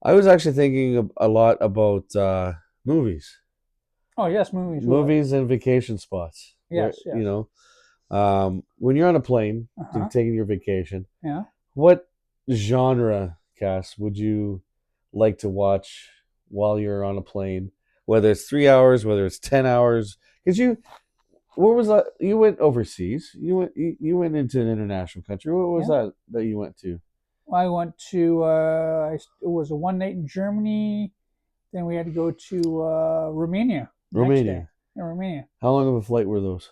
I was actually thinking a lot about movies, Oh yes, movies. What? movies and vacation spots. Where Yes, yes. when you're on a plane Uh to huh. taking your vacation, Yeah. what genre cast would you like to watch while you're on a plane? Whether it's 3 hours, whether it's 10 hours, because where was that? You went overseas. You went into an international country. What was Yeah. that you went to? I went to. It was a one night in Germany. Then we had to go to Romania the next day. Romania. In Romania. How long of a flight were those?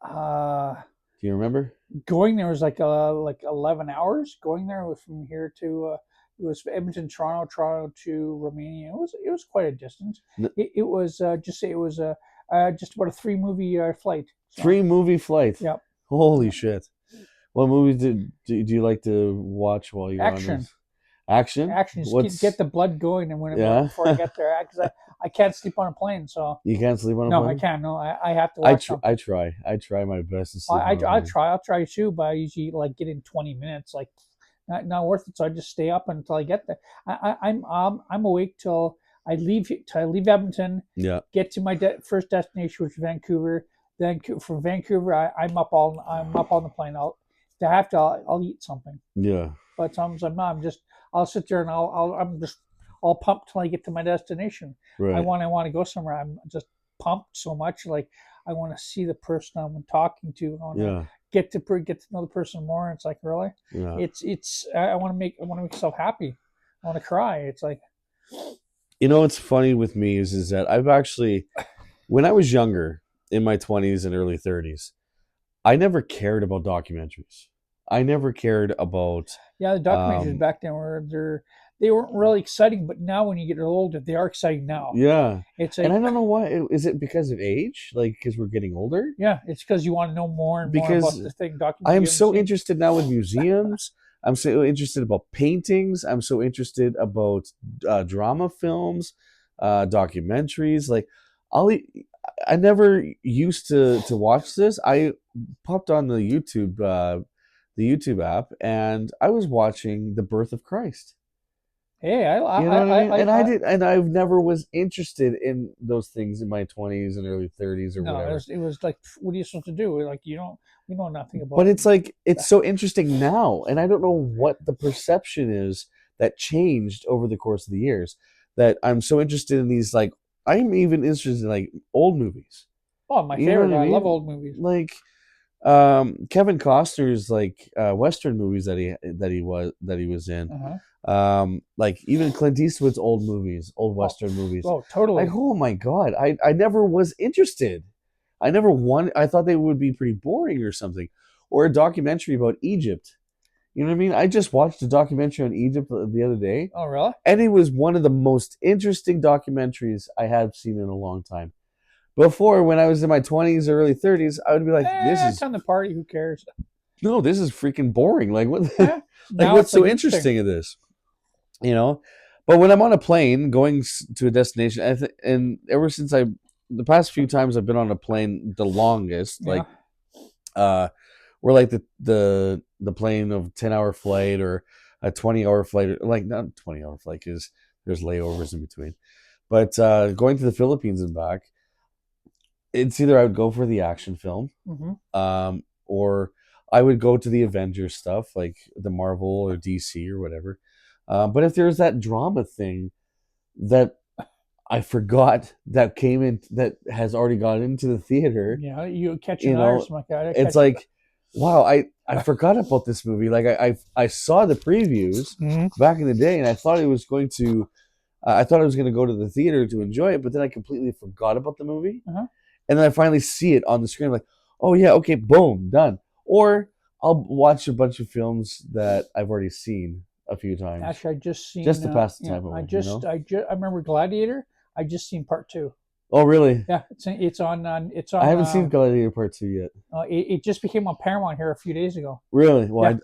Uh, Do you remember? Going there was like 11 hours. Going there was from here to it was Edmonton, Toronto, Toronto to Romania. It was quite a distance. It was just say it was just about a three movie flight. So 3 movie flight. yeah, Holy yeah. shit! What movies do you like to watch while you're on Action, those? Action? action. Just get What's the blood going, and yeah? before I get there, because I can't sleep on a plane. So You can't sleep on a no, I plane? can't. No, I have to watch something. I try my best to sleep I on a I plane. try I'll try too, but I usually like get in 20 minutes. Like not worth it. So I just stay up until I get there. I'm awake till I leave Edmonton, Yeah, get to my first destination, which is Vancouver. Then from Vancouver, I'm up on the plane. To have to I'll eat something. yeah, But sometimes I'm not. I'll sit there and I'm just all pumped till I get to my destination. right, I want to go somewhere. I'm just pumped so much. Like I want to see the person I'm talking to. I want to yeah, get to know the person more. It's like really, yeah. it's I want to make myself happy. I want to cry. It's like You know what's funny with me is that I've actually, when I was younger, in my 20s and early 30s, I never cared about documentaries. I never cared about, yeah, the documentaries um, back then they weren't really exciting, but now when you get older, they are exciting now. yeah. It's And like I don't know why. Is it because of age? Like, because we're getting older? yeah, it's because you want to know more and more about Because the thing I documentary am you haven't so seen. interested now with museums. I'm so interested about paintings. I'm so interested about drama films, documentaries. Like, I'll, e- I never used to watch this. I popped on the YouTube app, and I was watching The Birth of Christ. Hey, You know what I mean? I And I've never was interested in those things in my 20s and early 30s or no, whatever. it was like, what are you supposed to do? Like we know nothing But about it's like it's that. so interesting now, and I don't know what the perception is that changed over the course of the years. That I'm so interested in these, like, I'm even interested in like old movies. Oh, my You know what favorite. I I love mean? old movies. Like Kevin Costner's like Western movies that he was in. Uh huh. Like even Clint Eastwood's old movies, old Oh, Western movies. oh, Like, totally. oh my god, I never was interested. I never wanted. I thought they would be pretty boring or something, or a documentary about Egypt. You know what I mean? I just watched a documentary on Egypt the other day, Oh, really? and it was one of the most interesting documentaries I have seen in a long time. Before, when I was in my 20s or early 30s, I would be like, "This is Time to party. Who cares? no, this is freaking boring. Like what? Eh, Like now what's it's like so interesting. interesting in this? You know?" But when I'm on a plane going to a destination, and ever since the past few times I've been on a plane, the longest, Yeah. like uh we're like the plane of 10-hour flight or a 20-hour flight, like not 20-hour flight because there's layovers in between. But going to the Philippines and back, it's either I would go for the action film, Mm-hmm. or I would go to the Avengers stuff, like the Marvel or DC or whatever. But if there's that drama thing that I forgot that came in that has already gone into the theater, Yeah. You catch an you eye or know, something like that. I it's catch. like, wow, I forgot about this movie. Like I saw the previews Mm-hmm. back in the day, and I thought it was going to, I thought I was going to go to the theater to enjoy it, but then I completely forgot about the movie, Uh-huh. and then I finally see it on the screen. I'm like, oh yeah, okay, boom, done. Or I'll watch a bunch of films that I've already seen a few times Actually, I just just seen. to pass the Yeah. time away. You know? I remember Gladiator. I just seen part two. Oh really? Yeah. It's I on. haven't seen Gladiator Part Two yet. It just became on Paramount here a few days ago. Really? Yeah. Well,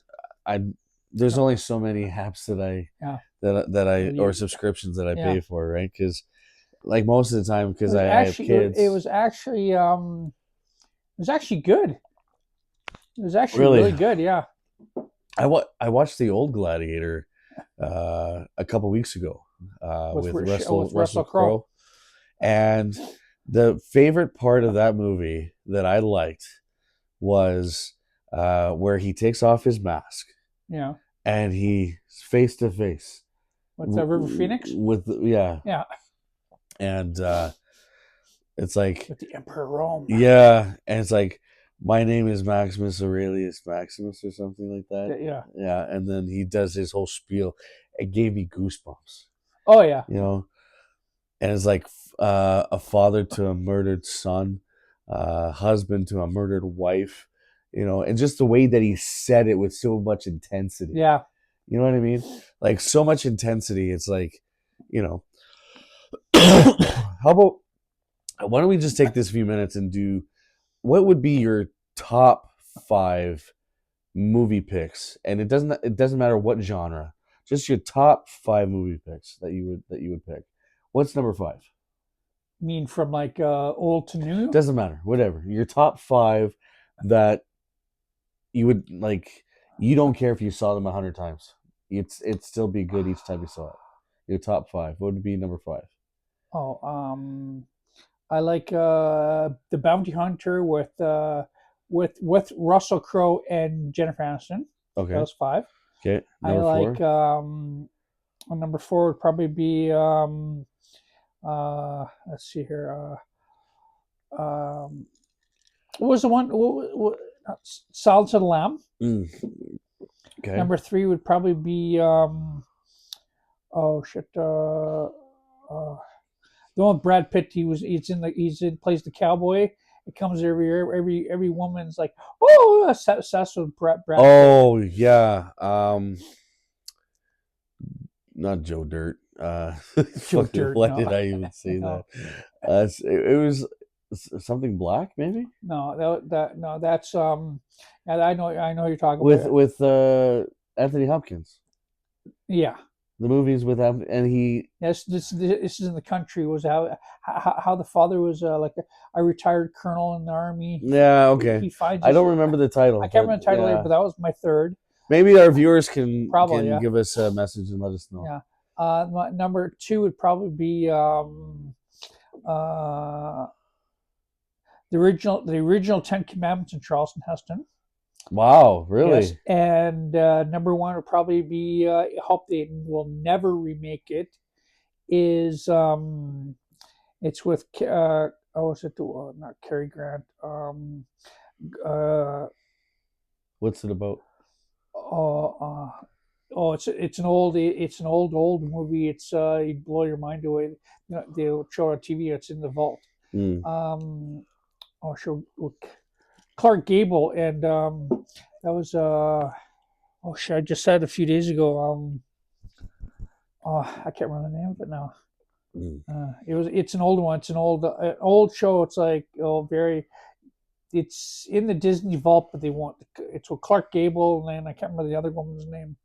I there's So only so many apps yeah. that I or You, subscriptions that I yeah. pay for, right? Because like most of the time, It because was I have actually kids. it was actually good. It was actually Really, really good. Yeah. I watched the old Gladiator a couple weeks ago with with Russell Russell Crowe. Crowe. And the favorite part of that movie that I liked was where he takes off his mask Yeah, and he's face to face with River Phoenix. with Yeah, and it's like with the Emperor Rome. yeah, and it's like my name is Maximus Aurelius Maximus or something like that. Yeah. Yeah, and then he does his whole spiel. It gave me goosebumps, Oh yeah. you know. And it's like a father to a murdered son, husband to a murdered wife, you know, and just the way that he said it with so much intensity. Yeah. You know what I mean? Like so much intensity. It's like, you know, how about why don't we just take this few minutes and do what would be your top 5 movie picks? And it doesn't matter what genre, just your top 5 movie picks that you would pick. What's number 5? Mean from like old to new? Doesn't matter, whatever. Your top 5 that you would like. You don't care if you saw them 100 times. It'd still be good each time you saw it. Your top 5. What would be number 5? Oh, I like the Bounty Hunter with Russell Crowe and Jennifer Aniston. Okay. That was 5. Okay. I Number 4. like number 4 would probably be let's see here. What was the one? Silence of the Lamb. Okay. Number 3 would probably be oh shit. The one with Brad Pitt, he's plays the cowboy. It comes every year. Every woman's like, oh, obsessed with Brad Oh yeah. Not Joe Dirt. Joe Dirt. Why No. did I even say No. that? It was something black, maybe. No, that's I know who you're talking With about. Anthony Hopkins. Yeah. The movies with him, and he. Yes, this is in the country. Was how the father was like a retired colonel in the army. Yeah, okay. He finds. I don't remember the title. I can't remember the title, yeah. but that was my 3rd. Maybe our viewers can Probably, yeah. give us a message and let us know. Yeah. My number 2 would probably be the original 10 Commandments in Charleston Heston. Wow, really? Yes. And number 1 would probably be I hope they will never remake it. Is it's with is it not Cary Grant? What's it about? It's an old movie. It's you'd blow your mind away. You know, they'll show it on TV. It's in the vault. Sure. Clark Gable, and that was I just said a few days ago. I can't remember the name of it now. It's an old one. It's an old show. It's like it's in the Disney vault, but it's with Clark Gable, and then I can't remember the other woman's name.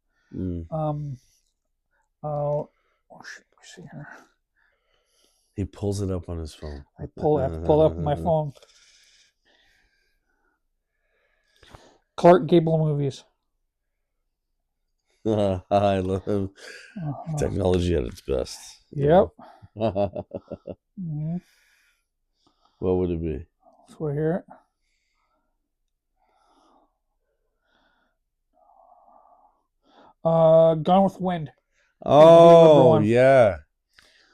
See here. He pulls it up on his phone. I have to pull up my phone. Clark Gable movies. I love him. Technology at its best. Yep. Mm-hmm. What would it be? So we're here. Gone with the Wind. Oh yeah.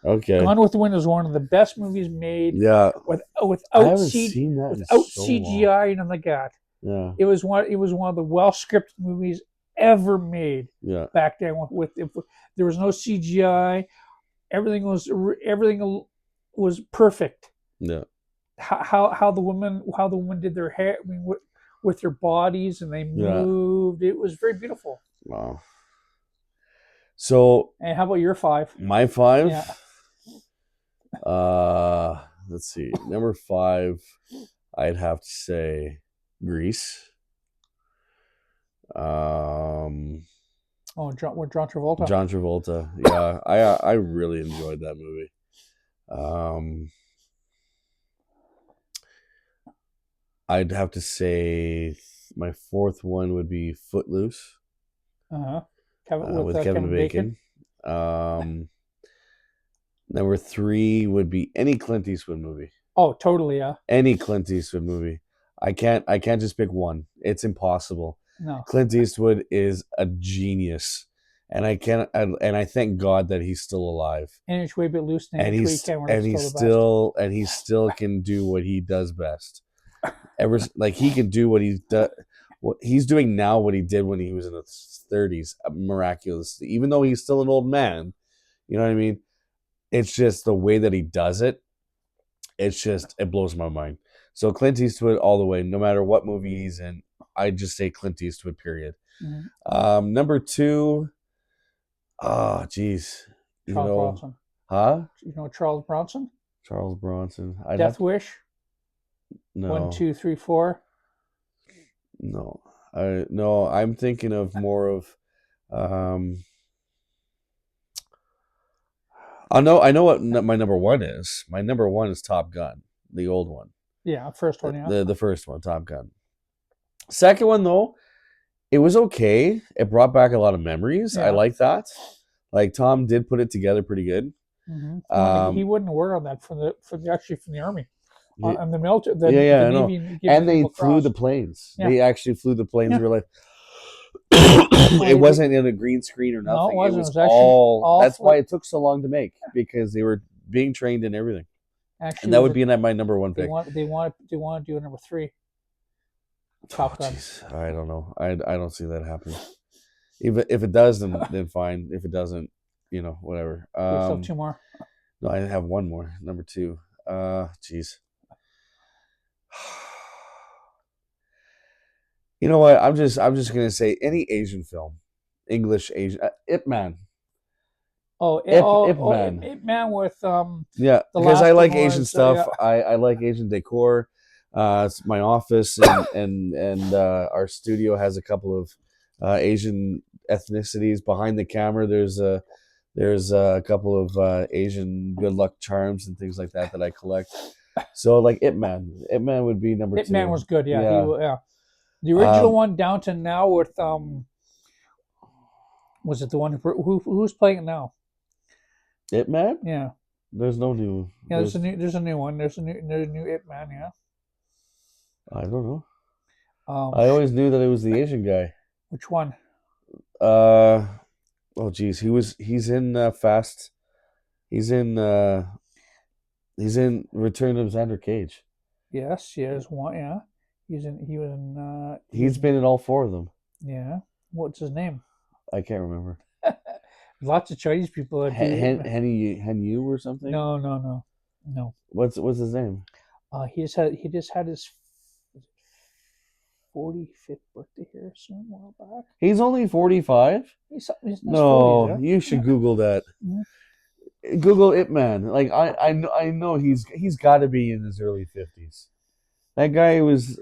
Okay. Gone with the Wind is one of the best movies made. Yeah. Without CGI and the God. Yeah. It was one of the well scripted movies ever made. Yeah. Back then, there was no CGI, everything was perfect. Yeah. How the women did their hair, with their bodies, and they moved. It was very beautiful. Wow. So. And how about your 5? My 5. Yeah. Let's see. Number 5, I'd have to say Grease. John Travolta. John Travolta. Yeah, I really enjoyed that movie. I'd have to say my 4th one would be Footloose. Okay. with Kevin Bacon. Number 3 would be any Clint Eastwood movie. Oh, totally, yeah. Any Clint Eastwood movie. I can't just pick one. It's impossible. No. Clint Eastwood is a genius, and I thank God that he's still alive. And it's way bit loose, and he still can do what he does best. He can do what he's doing now, what he did when he was in his 30s, miraculously. Even though he's still an old man, you know what I mean? It's just the way that he does it. It blows my mind. So Clint Eastwood all the way, no matter what movie he's in. I just say Clint Eastwood, period. Mm-hmm. Number 2, geez. Charles Bronson. Huh? You know Charles Bronson? Charles Bronson. Death Wish? No. 1, 2, 3, 4? No. No, I'm thinking of more of I know what my number 1 is. My number 1 is Top Gun, the old one. Yeah, first one, yeah. The first one, Top Gun. Second one, though, it was okay. It brought back a lot of memories. Yeah. I like that. Like, Tom did put it together pretty good. Mm-hmm. He wouldn't work on that from the Army. And the military, the Navy, and they flew the planes. Yeah. They actually flew the planes. They were like, it wasn't in a green screen or nothing. No, it was all that's why it took so long to make, because they were being trained in everything. Actually, and that would be my number 1 pick. They want to do a number 3. Top Gun. I don't know. I don't see that happening. Even if it does, then fine. If it doesn't, whatever. We still have 2 more. No, I have 1 more. Number 2. Jeez. You know what? I'm just gonna say any Asian film, English Asian. Ip Man. Ip Man. Ip Man with Yeah, because I like Asian stuff. Yeah. I like Asian decor. It's my office and our studio has a couple of Asian ethnicities behind the camera. There's a couple of Asian good luck charms and things like that I collect. So like Ip Man would be number 2. Ip Man was good, yeah. The original one, down to now, with was it the one who's playing it now? Ip Man? Yeah. There's no new. Yeah, there's a new one. There's a new Ip Man. Yeah. I don't know. I always knew that it was the Asian guy. Which one? Oh geez, he's in Fast. He's in Return of Xander Cage. Yes, he has one. Yeah, he's been in all 4 of them. Yeah. What's his name? I can't remember. Lots of Chinese people. Hen Yu or something. No. What's his name? He just had his 45th birthday here soon, a while back. He's only 45? He's no, 40s, yeah? You should Google that. Mm-hmm. Google Ip Man. Like I know he's got to be in his early 50s. That guy was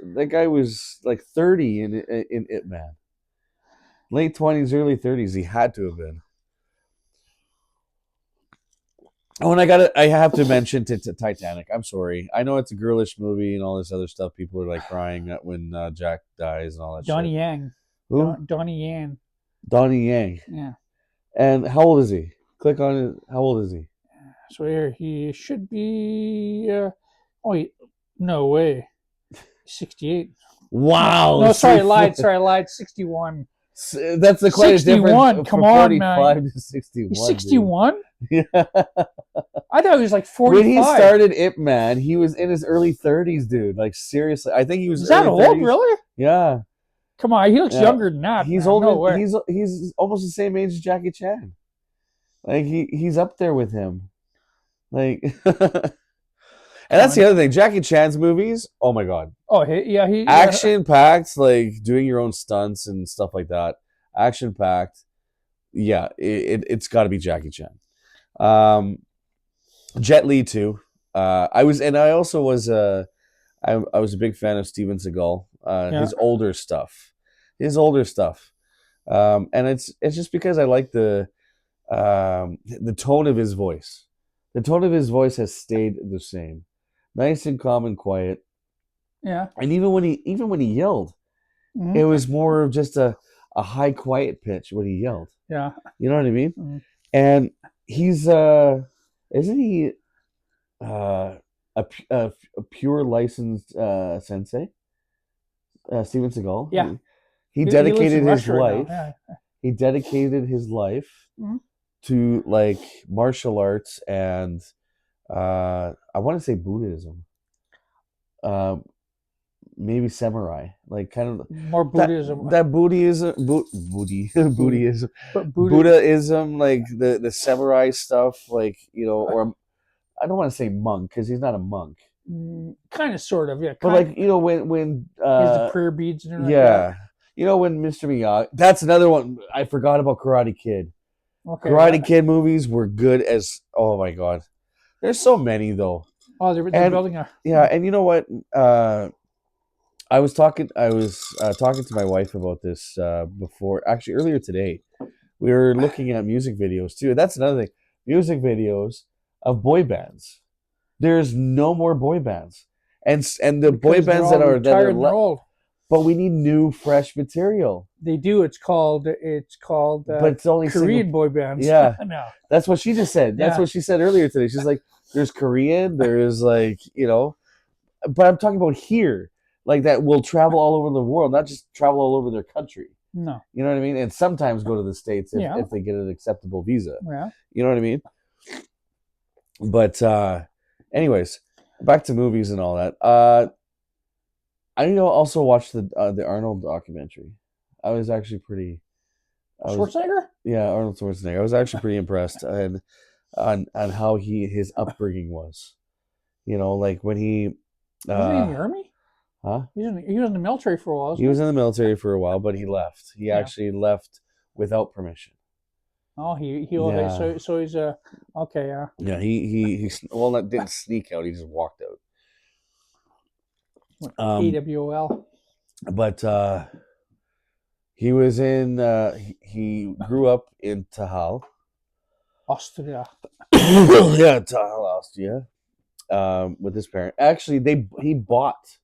like 30 in Ip Man. Late 20s, early 30s. He had to have been. Oh, and I have to mention Titanic. I'm sorry. I know it's a girlish movie and all this other stuff. People are like crying when Jack dies and all that Donnie shit. Yang. Who? Donnie Yang. Donnie Yang. Yeah. And how old is he? Click on it. How old is he? So here he should be. No way. 68. Wow. No, sorry, I lied. 61. That's the quite 61. A difference. Come on, man. 45 to 61. He's 61? Yeah. I thought he was like 45. When he started Ip Man, he was in his early 30s, dude. Like, seriously. I think he was. Is that old, 30s. really? Yeah. Come on, he looks younger than that. He's older. No, he's almost the same age as Jackie Chan. Like, he's up there with him. Like, and that's the other thing. Jackie Chan's movies, oh my God. Oh, he action-packed, like doing your own stunts and stuff like that. Action-packed. Yeah, it's got to be Jackie Chan. Jet Li too. I was a big fan of Steven Seagal. His older stuff. And it's just because I like the tone of his voice. The tone of his voice has stayed the same. Nice and calm and quiet. Yeah. And even when he yelled, it was more of just a a high quiet pitch when he yelled. Yeah. You know what I mean? Mm. And he's isn't he a pure licensed sensei? Steven Seagal. Yeah. He He lives in dedicated his Russia right now. life. Yeah. He dedicated his life Mhm. to like martial arts and I want to say Buddhism. Maybe samurai, like kind of More Buddhism. that Buddhism, Buddhism, But Buddhism, like the samurai stuff, like or I don't want to say monk because he's not a monk, kind of, sort of, yeah. but like when he has the prayer beads and everything yeah, like when Mr. Miyagi, that's another one I forgot about. Karate Kid. that. Okay. Karate Kid movies were good as, oh my god, there's so many though. Oh, they're building a. Yeah, and you know what? I was talking to my wife about this before, actually earlier today. We were looking at music videos too. That's another thing. Music videos of boy bands. There's no more boy bands, and the boy Because they're bands all that are retired and they're old. but we need new, fresh material. They do. It's called But it's only Korean boy bands. Yeah. No. That's what she just said. That's Yeah. what she said earlier today. She's like, there's Korean, there's like, but I'm talking about here, like that will travel all over the world, not just travel all over their country. No. You know what I mean? And sometimes go to the States if, Yeah. if they get an acceptable visa. Yeah. You know what I mean? But anyways, back to movies and all that. I also watched the Arnold documentary. I was actually pretty. Schwarzenegger? Yeah, Arnold Schwarzenegger. I was actually pretty impressed on how his upbringing was. Like when he Wasn't he in the army? Huh? He was in the military for a while. He was in the military for a while, but he left. He actually left without permission. Oh, he Yeah. so he's okay, yeah. Yeah, he didn't sneak out. He just walked out. AWOL. But he was in. He grew up in Tahal. Austria. Yeah, Tahal, Austria. With his parents. Actually, he bought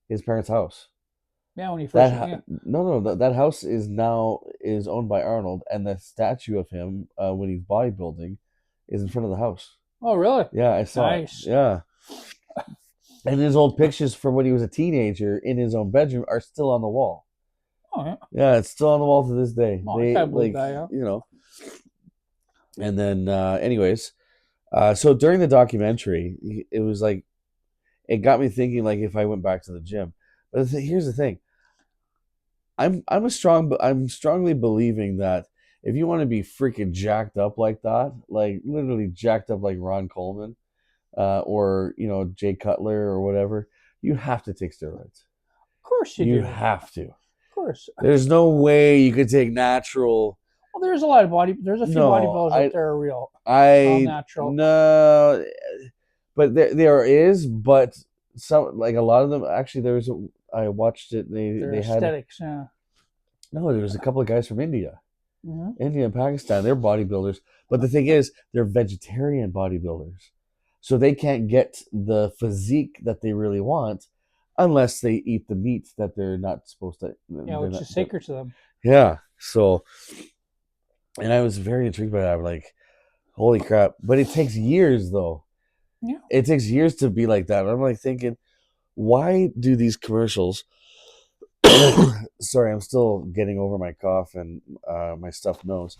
his parents' house. Yeah, when he first. That house is owned by Arnold, and the statue of him when he's bodybuilding is in front of the house. Oh, really? Yeah, I saw Nice. it. Yeah. And his old pictures from when he was a teenager in his own bedroom are still on the wall. Oh, yeah. Yeah, it's still on the wall to this day. Oh, I can't believe that, yeah. And then, anyways, so during the documentary, it was like, it got me thinking, like, if I went back to the gym. But here's the thing. I'm strongly believing that if you want to be freaking jacked up like that, like literally jacked up like Ron Coleman, or Jay Cutler or whatever, you have to take steroids. Of course you do. You have to. Of course. There's no way you could take natural. Well, there's a lot of there's a few bodybuilders out there are real. Natural. No, but there is, but some, like a lot of them actually. I watched it. They had aesthetics. Yeah. No, there was a couple of guys from India. Mm-hmm. India and Pakistan, they're bodybuilders. But the thing is, they're vegetarian bodybuilders. So they can't get the physique that they really want unless they eat the meat that they're not supposed to. Yeah, which is sacred to them. Yeah. So, and I was very intrigued by that. I'm like, holy crap. But it takes years, though. Yeah. It takes years to be like that. I'm like thinking, why do these commercials... Sorry, I'm still getting over my cough and my stuffed nose.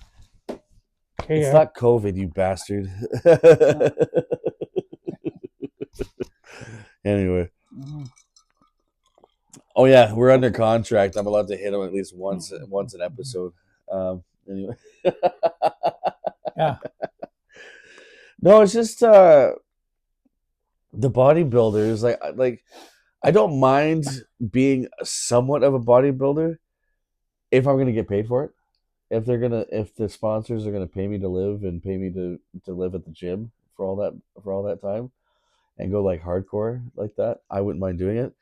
It's not COVID, you bastard. Anyway. Mm-hmm. Oh yeah, we're under contract. I'm allowed to hit them at least once an episode. Anyway. Yeah. No, it's just the bodybuilders. Like I don't mind being somewhat of a bodybuilder if I'm gonna get paid for it. If the sponsors are gonna pay me to live and pay me to live at the gym for all that time and go like hardcore like that, I wouldn't mind doing it.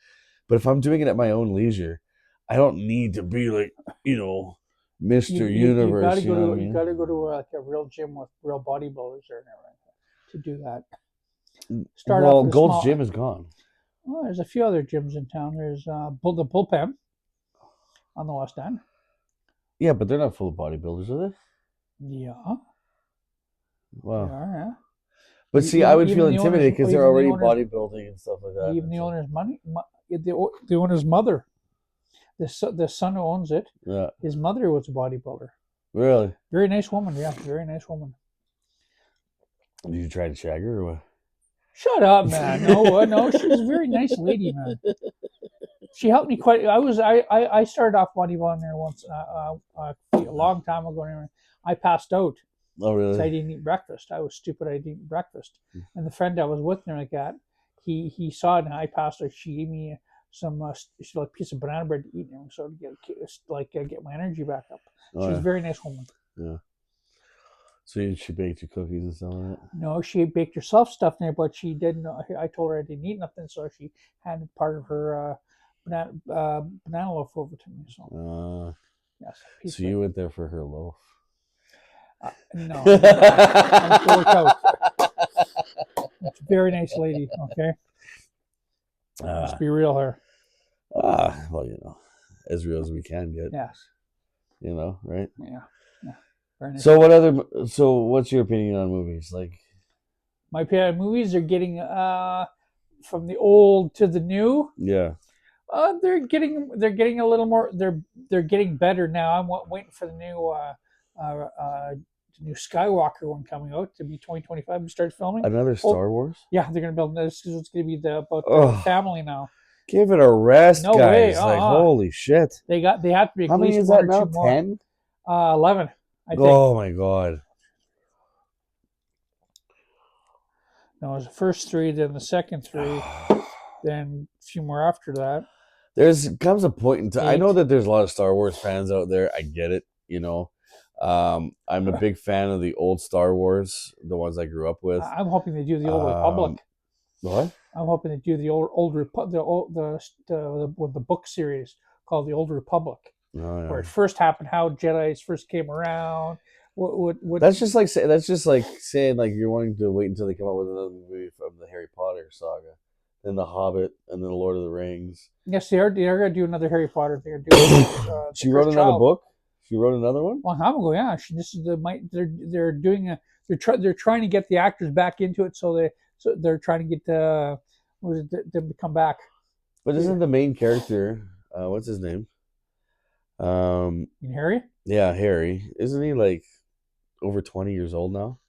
But if I'm doing it at my own leisure, I don't need to be like, Mr. Universe. You gotta go to like a real gym with real bodybuilders or everything to do that. Gold's Gym is gone. Well, there's a few other gyms in town. There's the Bullpen on the West End. Yeah, but they're not full of bodybuilders, are they? Yeah, they Wow. are. Yeah. But see, I would feel Even the owners, intimidated because they're even the already owners, bodybuilding and stuff like that. even It's the like, owner's the owner's mother, the son who owns it, yeah, his mother was a bodybuilder. really? Very nice woman. Yeah, very nice woman. Did you try to shag her or what? Shut up, man. No, no, she was a very nice lady, man. She helped me quite. I started off bodybuilding there once a long time ago. And I passed out Oh, because I really? didn't eat breakfast. I was stupid. I didn't eat breakfast. And the friend I was with there like that, he saw it and I passed out. She gave me some like piece of banana bread to eat and so to get my energy back up. Oh, She was a yeah. very nice woman. Yeah. So she baked you cookies and stuff like that? No, she baked herself stuff in there, but she didn't. I told her I didn't eat nothing, so she handed part of her banana loaf over to me. So yes, piece So of it. you went there for her loaf? No, I went to work out. It's a very nice lady. Okay, let's be real here. Well, as real as we can get. Yes, Right? yeah. Very nice. So So what's your opinion on movies? Like, My opinion, movies are getting from the old to the new. yeah, They're getting a little more. They're getting better now. I'm waiting for the new Skywalker one coming out to be 2025 to start filming. another Star Wars? Yeah, they're gonna build this. It's gonna be about the Ugh. family now. Give it a rest, No way, guys! Like, holy shit! They have to be at How many least is one that or now? two more. 10? 11, I think. Oh my god! No, it was the first 3, then the second 3, then a few more after that. There's comes a point in time. I know 8. that there's a lot of Star Wars fans out there. I get it. I'm a big fan of the old Star Wars, the ones I grew up with. I'm hoping they do the Old Republic. What? I'm hoping they do the the book series called the Old Republic, Oh, yeah. where it first happened, how Jedi's first came around. What That's just like saying like you're wanting to wait until they come out with another movie from the Harry Potter saga, then the Hobbit, and then the Lord of the Rings. Yes, they are going to do another Harry Potter. They're doing. She wrote another book. She wrote another one. Long time ago, yeah. This is they're doing they're trying to get the actors back into it, so they're trying to get them to come back. But isn't the main character what's his name? Harry? Yeah, Harry. Isn't he like over 20 years old now?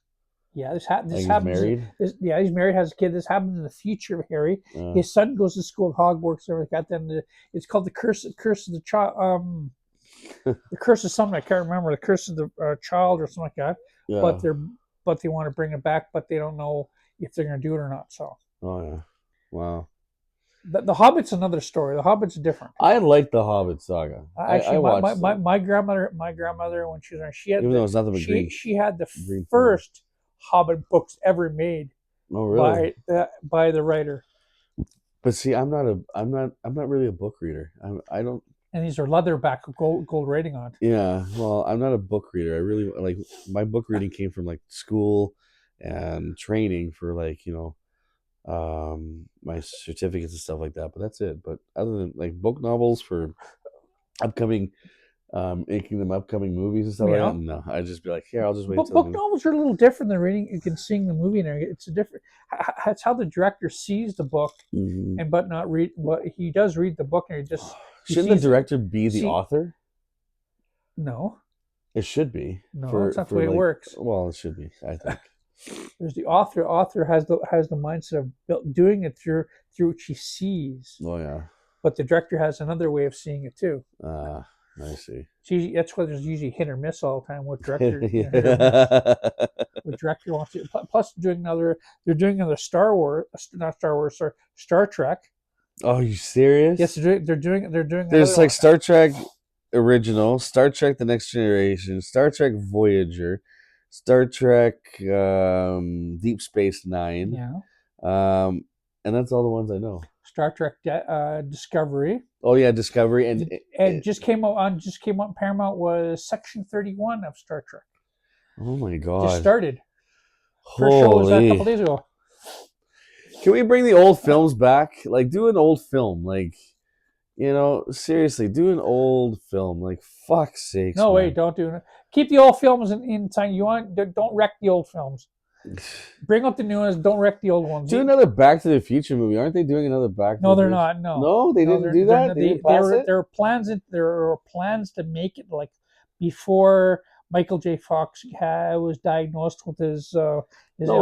Yeah, this Like happens. he's married. He's married, has a kid. This happens in the future of Harry. His son goes to school at Hogwarts and everything like that. Then it's called the curse of the child. The curse of something I can't remember. The curse of the child or something like that. Yeah. But they want to bring it back, but they don't know if they're going to do it or not. So. Oh yeah. Wow. The Hobbit's another story. The Hobbit's different. I like the Hobbit saga. Actually, I watched my grandmother when she was there, she had even though it's nothing but green. She had the green first Hobbit books ever made. Oh really? By the writer. But see, I'm not really a book reader. I don't. And these are leatherback gold rating on. Yeah, well, I'm not a book reader. I really like my book reading came from like school and training for like my certificates and stuff like that. But that's it. But other than like book novels for upcoming, making them upcoming movies and stuff like that, no, I'd just be like, here, I'll just wait. Book novels are a little different than reading. You can seeing the movie in there. It's a different. That's how the director sees the book, but not read. What he does read the book and he just. Shouldn't the director be the author? No. It should be. No, that's not the way it works. Well, it should be, I think. There's the author. Author has the mindset of doing it through what she sees. Oh yeah. But the director has another way of seeing it too. I see. That's why there's usually hit or miss all the time. What director? What director wants to? Plus, they're doing another Star Trek. Oh, are you serious? Yes, they're doing. There's like Star Trek original, Star Trek: The Next Generation, Star Trek Voyager, Star Trek Deep Space Nine. Yeah. And that's all the ones I know. Star Trek Discovery. Oh yeah, Discovery, and just came out on Paramount was Section 31 of Star Trek. Oh my god! Just started. First show was a couple days ago. Can we bring the old films back? Like, do an old film. Like, You know, seriously, do an old film. Like, fuck's sakes, No way, man. don't do it. Keep the old films in time. You want don't wreck the old films. Bring up the new ones. Don't wreck the old ones. Do another Back to the Future movie. Aren't they doing another Back to No, the they're Future? not. No, No, they no, didn't do that. They didn't pass it. There are plans. There are plans to make it like before Michael J. Fox was diagnosed with his No,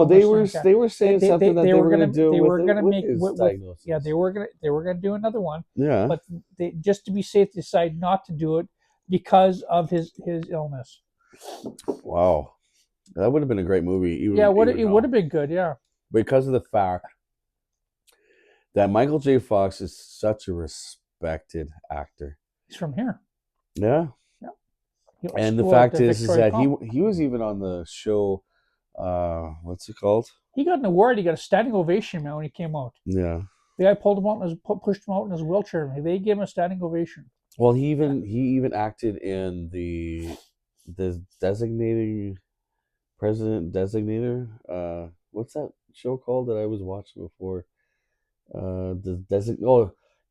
they illness. were they were saying something that they were going to do they with were gonna with make his diagnosis. yeah, they were gonna do another one, Yeah. but they just to be safe decided not to do it because of his illness. Wow, that would have been a great movie. Yeah, it would have been good. Yeah, because of the fact that Michael J. Fox is such a respected actor. he's from here. Yeah. Yeah, he went to And the school at fact is Victoria that College. he was even on the show. What's it called? He got an award. He got a standing ovation, man, when he came out. Yeah. The guy pulled him out and pushed him out in his wheelchair. They gave him a standing ovation. Well, he even acted in the designating president designator. What's that show called that I was watching before?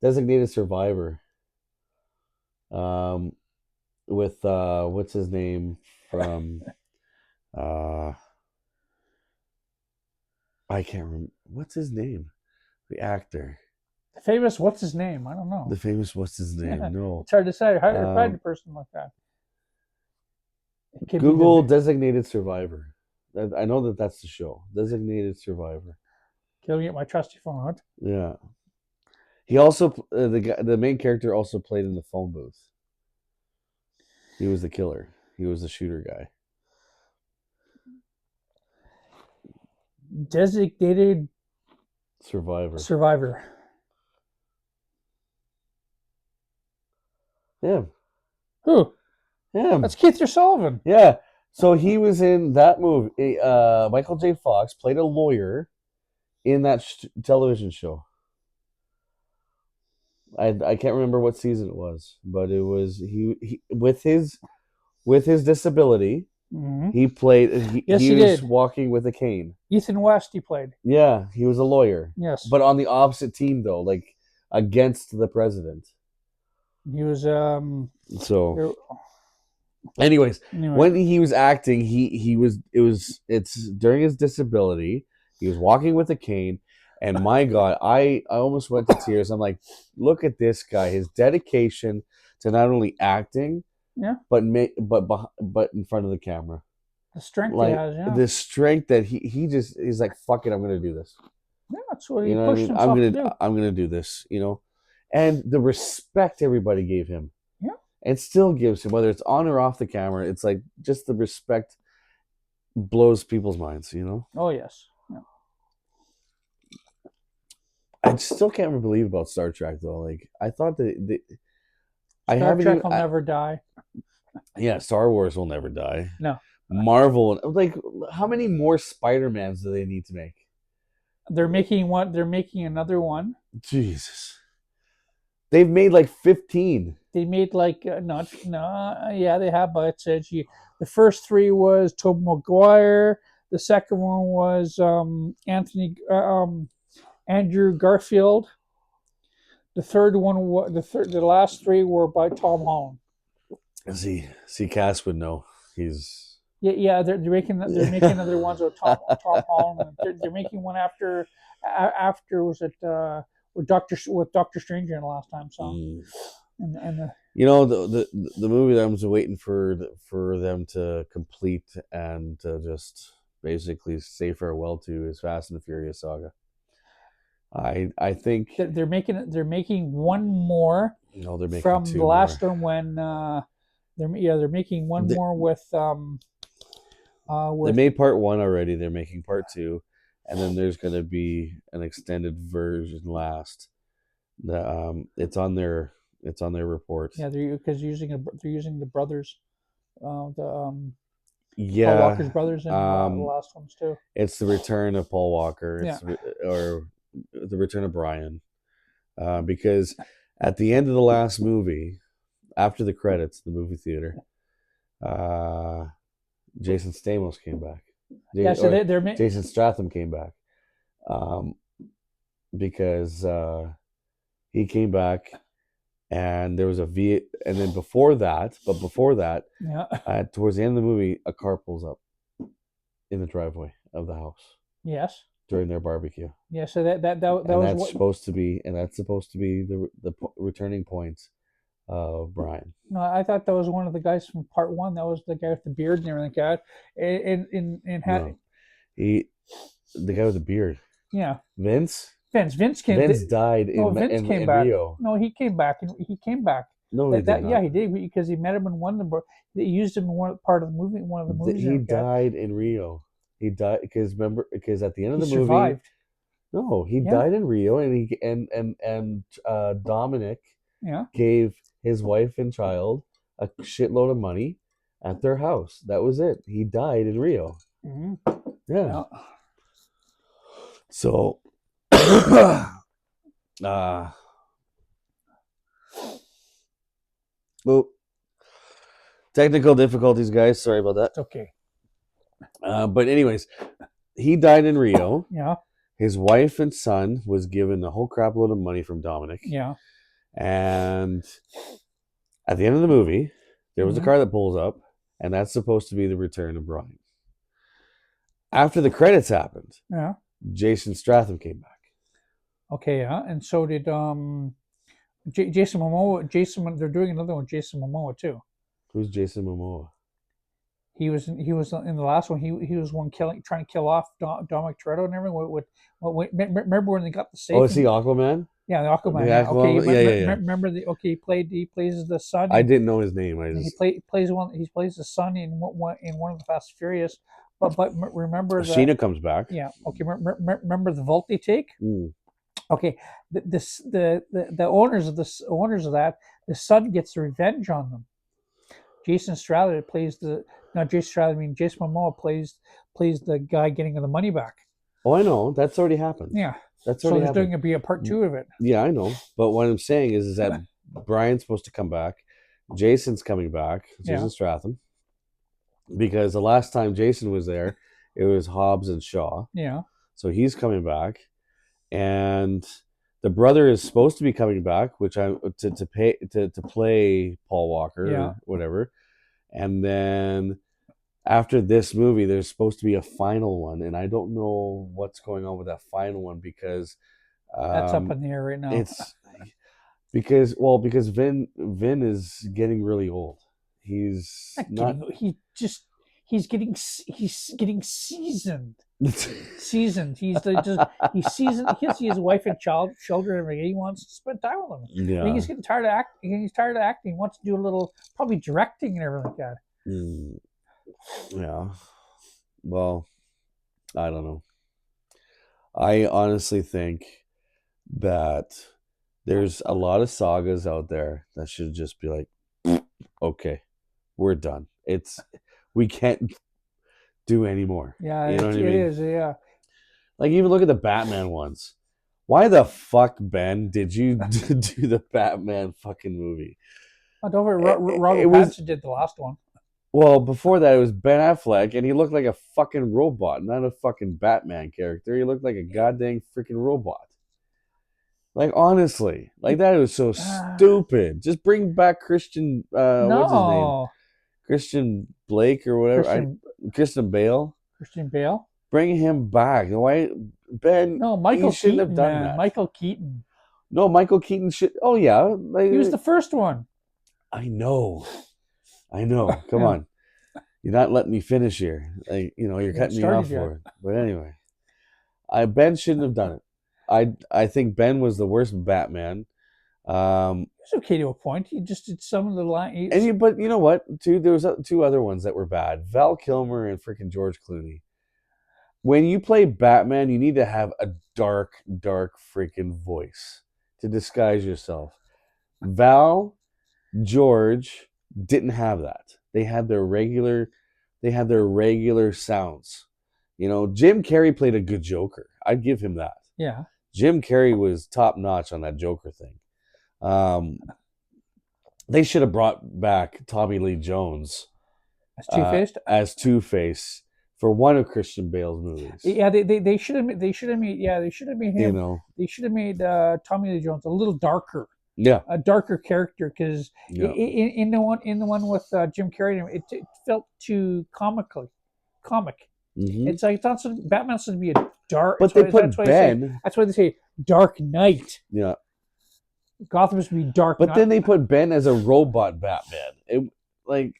Designated Survivor. With what's his name from I can't remember what's his name. The actor. The famous, what's his name? I don't know. The famous what's his name? Yeah, No. it's hard to say. How do you find a person like that? Google Designated Survivor. I know that that's the show. Designated Survivor. Can I get my trusty phone out? Yeah. He also the main character also played in the phone booth. He was the killer. He was the shooter guy. Designated Survivor. Yeah. Who? Yeah. That's Keith Sullivan. Yeah. So he was in that movie. Michael J. Fox played a lawyer in that television show. I can't remember what season it was, but it was he with his disability. Mm-hmm. He played. He was did. walking with a cane. Ethan West. He played. Yeah, he was a lawyer. Yes, but on the opposite team though, like against the president. He was. So. Anyways, when he was acting, it's during his disability. He was walking with a cane, and my God, I almost went to tears. I'm like, look at this guy, his dedication to not only acting, but in front of the camera. The strength like, he has, yeah. The strength that he's like, fuck it, I'm gonna do this. Yeah, that's what he pushed himself to do. I'm gonna do this, and the respect everybody gave him. And still gives him, whether it's on or off the camera, it's like just the respect blows people's minds, Oh, yes. Yeah. I still can't believe about Star Trek, though. Like, I thought that Star Trek will never die. Yeah, Star Wars will never die. No. Marvel, like, how many more Spider-Mans do they need to make? They're making one. They're making another one. Jesus. They've made like 15. They made like yeah, they have. But it says the first three was Tobey Maguire. The second one was Andrew Garfield. The third one, the last three were by Tom Holland. See, Cass would know. He's they're making other ones with Tom Holland. They're making one after was it with Doctor Strange in last time. So and the movie that I was waiting for them to complete and to just basically say farewell to is Fast and the Furious saga. I think they're making one more. No, they're making from two the last more. one when they're making one more with they made part one already. They're making part two, and then there's going to be an extended version last. It's on their report. Yeah, they're using the brothers, Paul yeah, Walker's brothers in the last ones too. It's the return of Paul Walker, Yeah. or the return of Brian, because at the end of the last movie, after the credits, the movie theater, Jason Stamos came back. Jason Statham came back, because he came back and there was and then before that, Yeah. towards the end of the movie, a car pulls up in the driveway of the house Yes. during their barbecue. Yeah. So that And was that's what. supposed to be, the returning point of Brian. No, I thought that was one of the guys from part one. That was the guy with the beard and everything like that. And had No, the guy with the beard, yeah. Vince. Vince came. Vince died No, Vince came in back. Rio. No, he came back. And he came back. No, he did Yeah, not. he did because he met him in one of the. They used him in part of the movie. One of the movies. He died in Rio. He died because at the end of He the movie, survived. no, he Yeah. died in Rio, and Dominic Yeah. gave his wife and child a shitload of money at their house. That was it. He died in Rio. Mm-hmm. Yeah. Yeah. So, well, technical difficulties, guys. Sorry about that. It's okay. But anyways, he died in Rio. Yeah. His wife and son was given a whole crap load of money from Dominic. Yeah. And at the end of the movie, there was a Mhm. car that pulls up, and that's supposed to be the return of Brian. After the credits happened, Yeah. Jason Statham came back. Okay. Yeah. And so did Jason Momoa. They're doing another one with Jason Momoa too. Who's Jason Momoa? He was in the last one. He was one trying to kill off Dominic Toretto and everything. Remember when they got the safe? Oh, is he Aquaman? Yeah, the Aquaman. The Yeah. Aquaman? Okay. Yeah. Remember he plays the son. I didn't know his name. He plays the son in one of the Fast and Furious. But remember that Sheena comes back. Yeah. Okay. Remember the vault they take? Mm. Okay. The owners of that, the son gets revenge on them. Jason Momoa plays the guy getting the money back. Oh, I know. That's already happened. Yeah. That's So already there's happened. going to be a part 2 of it. Yeah, I know. But what I'm saying is that Brian's supposed to come back. Jason's coming back. Jason Statham. Because the last time Jason was there, it was Hobbs and Shaw. Yeah. So he's coming back. And the brother is supposed to be coming back, which to play Paul Walker or whatever. And then after this movie, there's supposed to be a final one, and I don't know what's going on with that final one because that's up in the air right now. It's because Vin is getting really old. He's getting seasoned. Seasoned. He's seasoned. He has his wife and children, and he wants to spend time with them. Yeah. I think he's getting tired of acting. He's tired of acting. He wants to do a little, probably directing and everything like that. Yeah. Well, I don't know. I honestly think that there's a lot of sagas out there that should just be like, okay, we're done. We can't do anymore. Yeah, you know what I mean? It is. Yeah. Like even look at the Batman ones. Why the fuck, Ben, did you do the Batman fucking movie? Oh, don't worry, Robert Pattinson did the last one. Well, before that, it was Ben Affleck, and he looked like a fucking robot, not a fucking Batman character. He looked like a goddamn freaking robot. Like, honestly, like that was so stupid. Just bring back Christian, what's his name? Christian Blake or whatever. Christian Bale. Christian Bale. Bring him back. Why, Ben? No, Michael shouldn't Keaton, have done that. Michael Keaton. No, Michael Keaton should. Oh yeah, he was the first one. I know. Come on, you're not letting me finish here. Like, you're cutting me off for it. But anyway, Ben shouldn't have done it. I think Ben was the worst Batman. It's okay to a point. He just did some of the lines. But you know what? There was 2 other ones that were bad: Val Kilmer and freaking George Clooney. When you play Batman, you need to have a dark freaking voice to disguise yourself. George didn't have that. They had their regular sounds. Jim Carrey played a good Joker. I'd give him that. Yeah. Jim Carrey was top notch on that Joker thing. They should have brought back Tommy Lee Jones as Two-Face for one of Christian Bale's movies. Yeah, they should have made him. They should have made Tommy Lee Jones a little darker. Yeah. a darker character, because Yeah. in the one with Jim Carrey, it felt too comic. Hmm. It's like Batman's supposed to be a dark. But they put Ben. That's why they say Dark Knight. Yeah. Gotham's supposed to be dark. But then they put Ben as a robot Batman. That's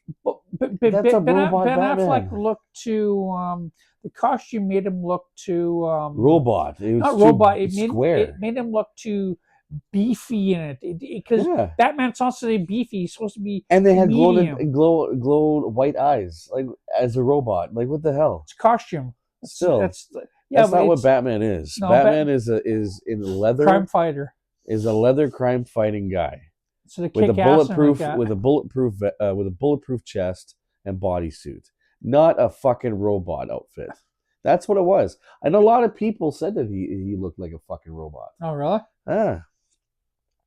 a robot Ben Batman. Affleck looked to the costume made him look to Robot. It was not too robot. square. It made him look too beefy in it, because Yeah. Batman's not supposed to be beefy. He's supposed to be And they had medium. glowed white eyes, like as a robot. Like what the hell? It's costume. That's yeah, not what Batman is. No, Batman is in leather. crime fighter. Is a leather crime fighting guy So the with a kick ass bulletproof like with a bulletproof chest and bodysuit, not a fucking robot outfit. That's what it was. And a lot of people said that he looked like a fucking robot. Oh really? Ah.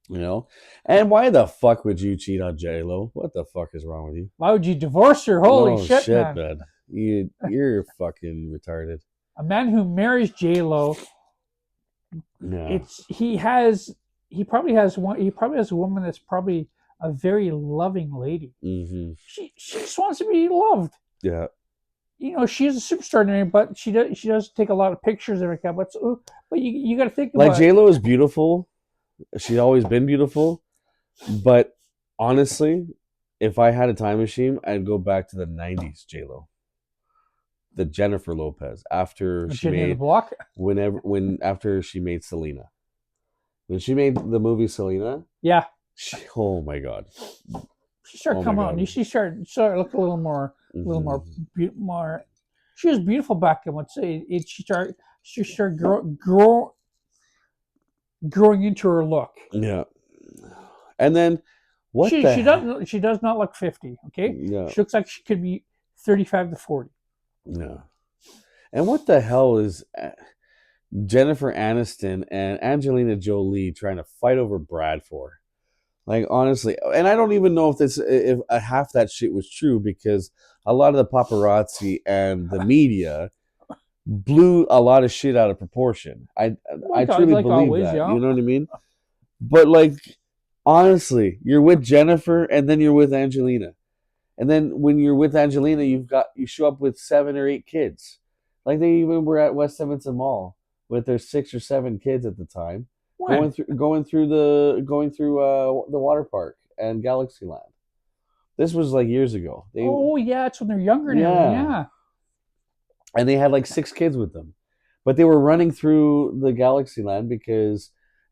You know, and why the fuck would you cheat on J-Lo? What the fuck is wrong with you? Why would you divorce her? Holy Oh, shit, man. You're fucking retarded. A man who marries J-Lo, Yeah. he probably has a woman that's probably a very loving lady. Mm-hmm. She just wants to be loved. Yeah. You know, she's a superstar, but she does take a lot of pictures and everything. But you got to think about like J-Lo is beautiful. She's always been beautiful, but honestly, if I had a time machine, I'd go back to the '90s J-Lo, the Jennifer Lopez after she Jenny made the Block. After she made Selena, when she made the movie Selena. Yeah. Oh my god. She started coming on. She started looking a little more, more. She was beautiful back then. Let's say she started growing into her look. Yeah. And then she does not look 50, okay? Yeah. She looks like she could be 35 to 40. Yeah. And what the hell is Jennifer Aniston and Angelina Jolie trying to fight over Brad for? Like, honestly, and I don't even know if half that shit was true, because a lot of the paparazzi and the media blew a lot of shit out of proportion. I truly believe that. Yeah. You know what I mean? But like, honestly, you're with Jennifer and then you're with Angelina. And then when you're with Angelina, you show up with 7 or 8 kids. Like, they even were at West Edmonton Mall with their 6 or 7 kids at the time. When? Going through the water park and Galaxyland. This was like years ago. Yeah, it's when they're younger now. Yeah. And they had like 6 kids with them. But they were running through the Galaxyland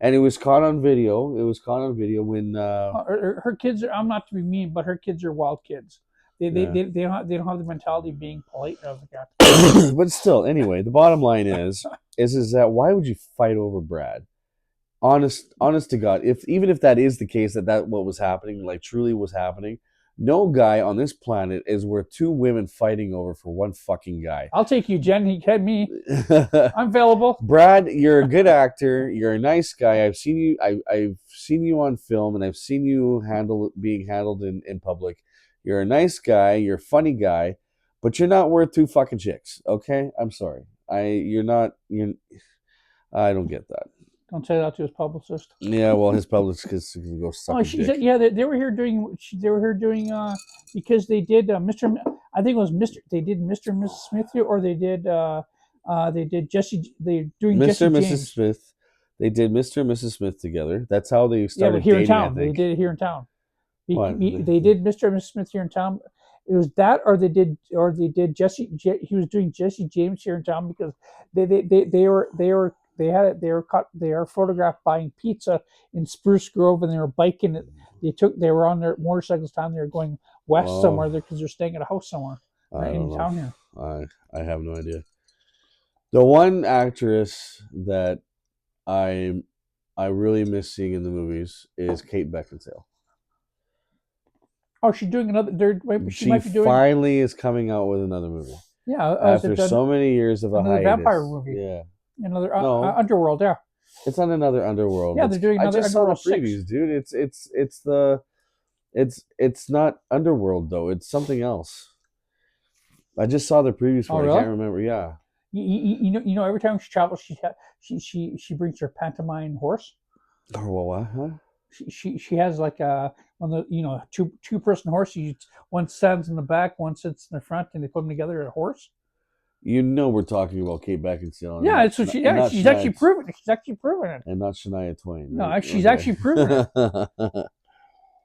and it was caught on video. It was caught on video when her kids are, I'm not to be mean, but her kids are wild kids. They don't have the mentality of being polite and everything like that. But still, anyway, the bottom line is that why would you fight over Brad? Honest to God, even if that is the case, that what was happening, like truly was happening, no guy on this planet is worth 2 women fighting over for one fucking guy. I'll take you, Jen. He had me. I'm available. Brad, you're a good actor. You're a nice guy. I've seen you. I've seen you on film, and I've seen you being handled in public. You're a nice guy. You're a funny guy, but you're not worth 2 fucking chicks. Okay, I'm sorry. I don't get that. Don't say that to his publicist. Yeah, well, his publicist can go suck a dick. Yeah, they were here doing. Because they did Mr. I think it was Mr. They did Mr. and Mrs. Smith here, or they did Jesse. They doing Mr. and Mrs. Smith. They did Mr. and Mrs. Smith together. That's how they started. Yeah, but here dating, in town. They did it here in town. They did Mr. and Mrs. Smith here in town. It was that, or they did Jesse. He was doing Jesse James here in town, because they were photographed buying pizza in Spruce Grove, and they were biking it. They were on their motorcycles down. They were going west somewhere there, because they're staying at a house somewhere in town here. I have no idea. The one actress that I really miss seeing in the movies is Kate Beckinsale. Oh, she's doing another. She might be doing. Finally is coming out with another movie. Yeah, after so many years of a hiatus. Vampire movie. Yeah. Another Underworld, yeah. It's on another Underworld. Yeah, they're doing another Underworld. I just saw the previews, 6. Dude. It's not Underworld though. It's something else. I just saw the previews for it. Really? I can't remember. Yeah. You know, every time she travels, she brings her pantomime horse. Oh, well, what? Huh? she has like a one of the two person horse. One stands in the back, one sits in the front, and they put them together at a horse. You know we're talking about Kate Beckinsale, and Yeah, it's what she. and Yeah, not she's actually Shania, proven it. She's actually proven it. and not Shania Twain, No, right? she's actually proven it.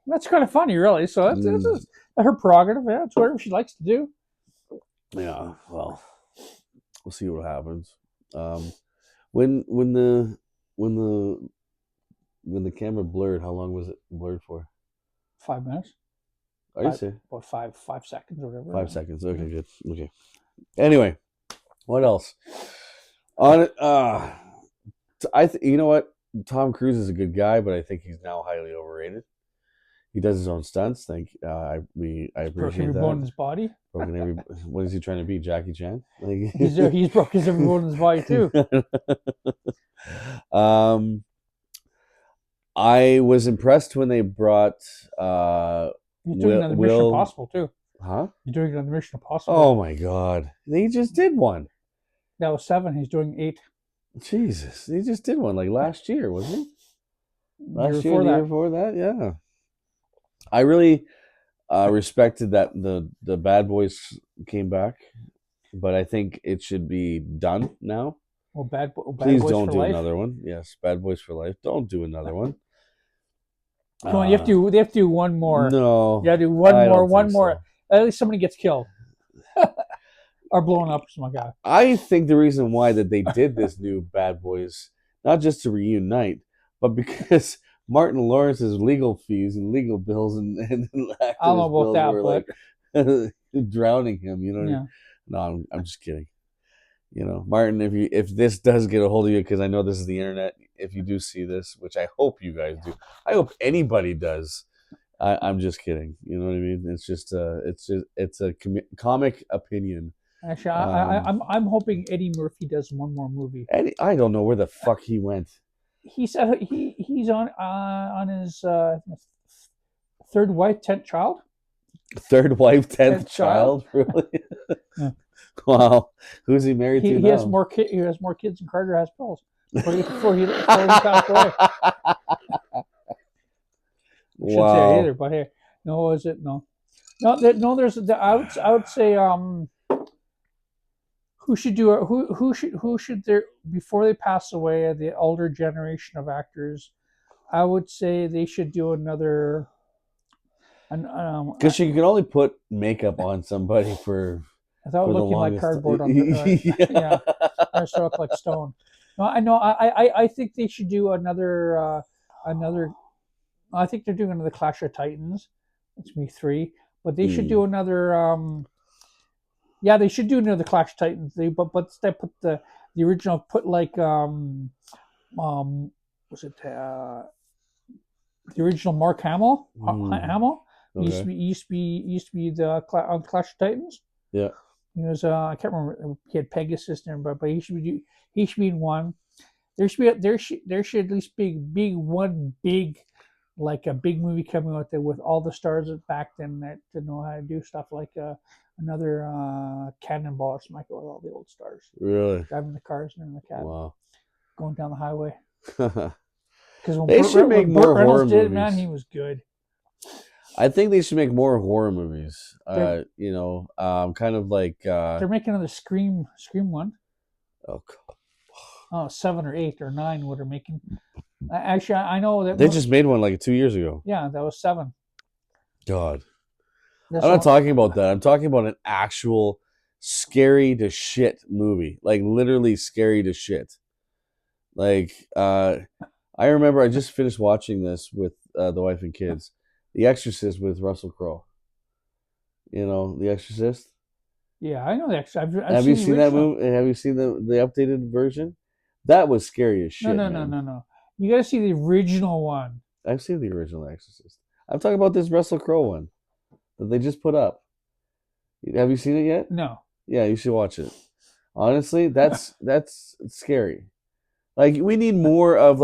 That's kind of funny, really. So that's her prerogative. Yeah, it's whatever she likes to do. Yeah, well, we'll see what happens. When when the when the when the camera blurred, how long was it blurred for? 5 minutes. Are you saying What 5 seconds or whatever? 5 seconds? Okay, good. Okay. Anyway, what else? On it, you know what? Tom Cruise is a good guy, but I think he's now highly overrated. He does his own stunts. I Broke appreciate every bone in his that. body. Broken every. What is he trying to be? Jackie Chan? Like, He's broke every bone in his body too. I was impressed when they brought He's doing another Mission Impossible too. Huh? He's doing another Mission Impossible. Oh my God! They just did one. That was 7. He's doing 8. Jesus, he just did one like last year, wasn't he? Last year before that, yeah. I really respected that the Bad Boys came back, but I think it should be done now. Well, Bad Please Boys don't for do Life. another one. Yes, Bad Boys for Life. Don't do another one. Come on, you have to. They have to do one more. No, Yeah, do one I more. don't One think more. so. At least somebody gets killed or blown up. Oh my God. I think the reason why that they did this new Bad Boys, not just to reunite, but because Martin Lawrence's legal fees and legal bills and I don't know about that, were but like drowning him. You know what I yeah. mean? No, I'm just kidding. You know, Martin, if this does get a hold of you, because I know this is the internet, if you do see this, which I hope you guys do, I hope anybody does. I'm just kidding. You know what I mean? It's a comic opinion. Actually, I'm hoping Eddie Murphy does one more movie. I don't know where the fuck he went. He said he's on his third wife, 10th child. Third wife, 10th child? Really? Yeah. Wow. Who's he married to now? He has more kids than Carter has pills before he passed away. I shouldn't say it either, but hey, no, is it no? There's I would say who should there before they pass away, the older generation of actors, I would say they should do another. Because you can only put makeup on somebody for. Without looking like cardboard on the yeah, I still look like stone. No, I know. I think they should do another. I think they're doing another Clash of Titans. It's me 3, but they should do another. Yeah, they should do another Clash of Titans. But instead put the original. Put like was it the original Mark Hamill? Hamill. Okay. Used to be the on Clash of Titans. Yeah. He was I can't remember. He had Pegasus there, but he should be in one. There should at least be one big, like a big movie coming out there with all the stars back then that know how to do stuff like another Cannonball or something like that with all the old stars. Really? Driving the cars and in the cab. Wow. Going down the highway. Because when they should make more horror movies. Man, he was good. I think they should make more horror movies. Kind of like they're making another Scream one. Oh, God. Oh, 7 or 8 or 9. What they're making? Actually, I know that they just made one like 2 years ago. Yeah, that was 7. God, I'm not talking about that. I'm talking about an actual scary to shit movie, like literally scary to shit. Like I remember I just finished watching this with the wife and kids. The Exorcist with Russell Crowe. You know, The Exorcist? Yeah, I know The Exorcist. Have you seen that movie? Have you seen the updated version? That was scary as shit. No. You got to see the original one. I've seen the original Exorcist. I'm talking about this Russell Crowe one that they just put up. Have you seen it yet? No. Yeah, you should watch it. Honestly, that's scary. Like we need more of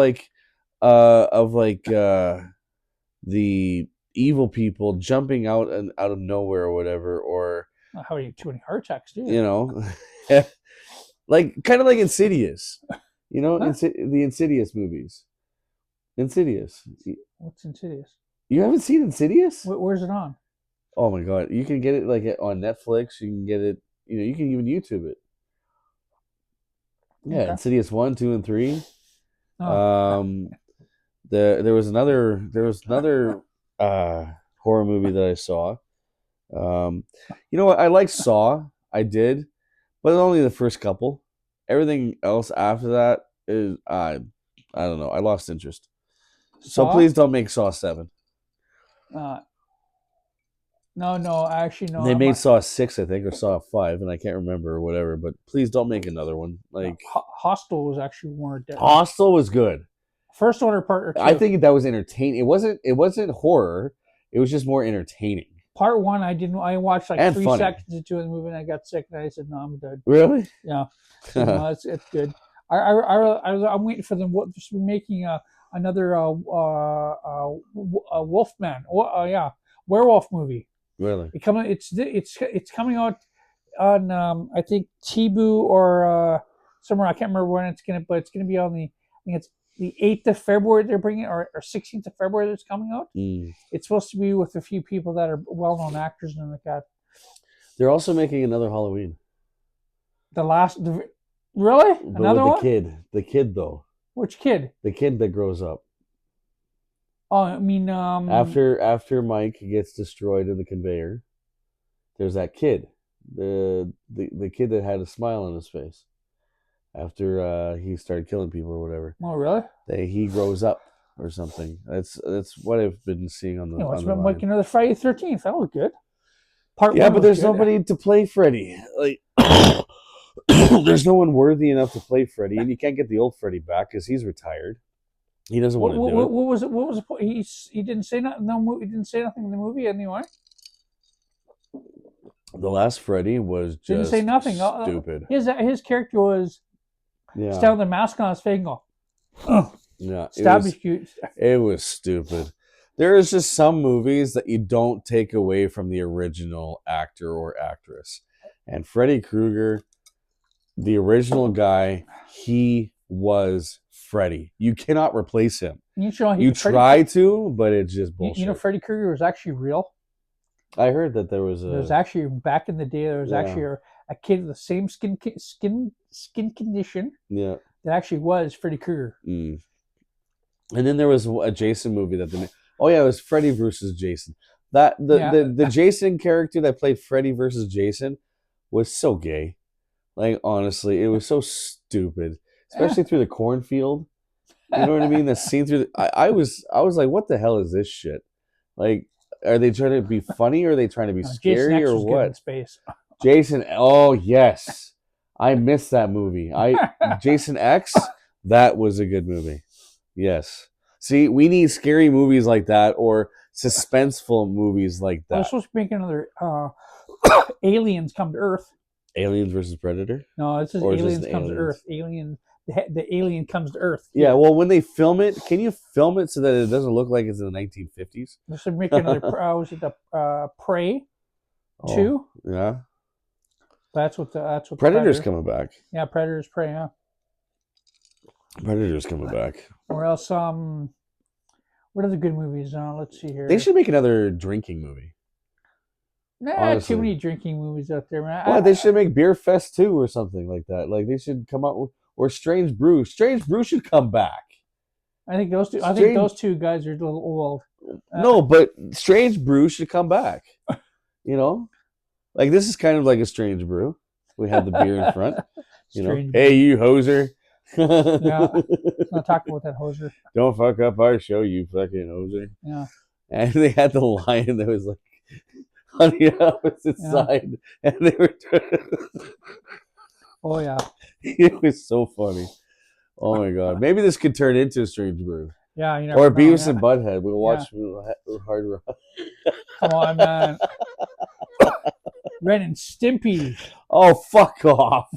the evil people jumping out of nowhere or whatever, or how are you too many heart attacks, do you? You know, like kind of like Insidious. You know, the Insidious movies. Insidious. What's Insidious? You haven't seen Insidious? Where's it on? Oh my god, you can get it like on Netflix. You can get it. You can even YouTube it. Yeah, Okay. Insidious 1, 2, and 3. Oh, Um, there was another horror movie that I saw. You know what? I like Saw. I did, but only the first couple. Everything else after that is I don't know. I lost interest. So Saw? please don't make Saw 7. Uh, no. Actually, no. They made Saw 6, I think, or Saw 5, and I can't remember or whatever. But please don't make another one. No, Like Hostel was actually more different. Hostel was good. First one or part or two? I think that was entertaining. It wasn't horror. It was just more entertaining. Part one, I didn't. I watched like And 3 funny. seconds into the movie, and I got sick, and I said, "No, I'm good." Really? Yeah, so, no, it's good. I'm waiting for them. Just making another Wolfman. Yeah, werewolf movie. Really? It's coming out on I think Tibu or somewhere. I can't remember when it's gonna, but it's gonna be on the. I think it's the 8th of February they're bringing, or 16th of February that's coming out. Mm. It's supposed to be with a few people that are well-known actors and like that. They're also making another Halloween. Really? But Another with one? The kid though. Which kid? The kid that grows up. Oh, I mean, After Mike gets destroyed in the conveyor, there's that kid. The kid that had a smile on his face. After he started killing people or whatever. Oh, really? He grows up or something. That's what I've been seeing on the. You know, it's on the been line. like another Friday 13th. That was good. Part Yeah, one but was there's good. nobody to play Freddy. Like, there's no one worthy enough to play Freddy, and you can't get the old Freddy back because he's retired. He doesn't want to do it. What was it? What was the point? He didn't say nothing. No, he didn't say nothing in the movie anyway. The last Freddy was just Didn't say nothing. Stupid. His character was Yeah. stand with the mask on his face and go, oh, Yeah. stab his cute. It was stupid. There is just some movies that you don't take away from the original actor or actress. And Freddy Krueger, the original guy, he was Freddy. You cannot replace him. You try to, but it's just bullshit. You know, Freddy Krueger was actually real. I heard that there was actually back in the day. There was actually a kid with the same skin condition. Yeah. That actually was Freddy Krueger. Mm. And then there was a Jason movie that it was Freddy versus Jason. The Jason character that played Freddy versus Jason was so gay. Like honestly, it was so stupid, especially through the cornfield. You know what I mean? The scene through I was like, what the hell is this shit? Like, are they trying to be funny or are they trying to be scary Jason X or was what? good in space. Jason, oh yes. I missed that movie. Jason X, that was a good movie. Yes. See, we need scary movies like that or suspenseful movies like that. We're supposed to make another Aliens Come to Earth. Aliens versus Predator? No, this is Aliens Comes to Earth. The alien comes to Earth. Yeah, well, when they film it, can you film it so that it doesn't look like it's in the 1950s? They should make another. Was it the Prey 2? Yeah. That's what Predator's coming back. Yeah, Predator's Prey. Yeah. Predator's coming back. Or else, what are the good movies? Let's see here. They should make another drinking movie. Nah, honestly. too many drinking movies out there, man. Well, they should make Beer Fest 2 or something like that. Like they should come out with, or Strange Brew. Strange Brew should come back. I think those two. I think those two guys are a little old. No, but Strange Brew should come back. You know, like this is kind of like a Strange Brew. We have the beer in front. You know, hey, you hoser. Yeah, not talking about that hoser. Don't fuck up our show, you fucking hoser. Yeah. And they had the lion that was like on the opposite side, and they were trying to... Oh yeah, it was so funny. Oh my god, maybe this could turn into a Strange Brew. Yeah, you know. Or Beavis and Butthead. We'll watch Hard Rock. Come on, man. Ren and Stimpy. Oh, fuck off.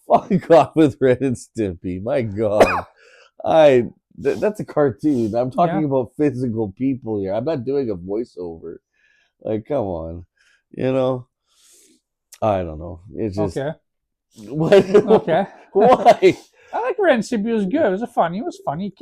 Fuck off with Ren and Stimpy. My god. That's a cartoon. I'm talking about physical people here. I'm not doing a voiceover. Like, come on. You know? I don't know. It's just... Okay. What? Okay. Why? I like Ren and Stimpy. It was good. It was funny. It was funny.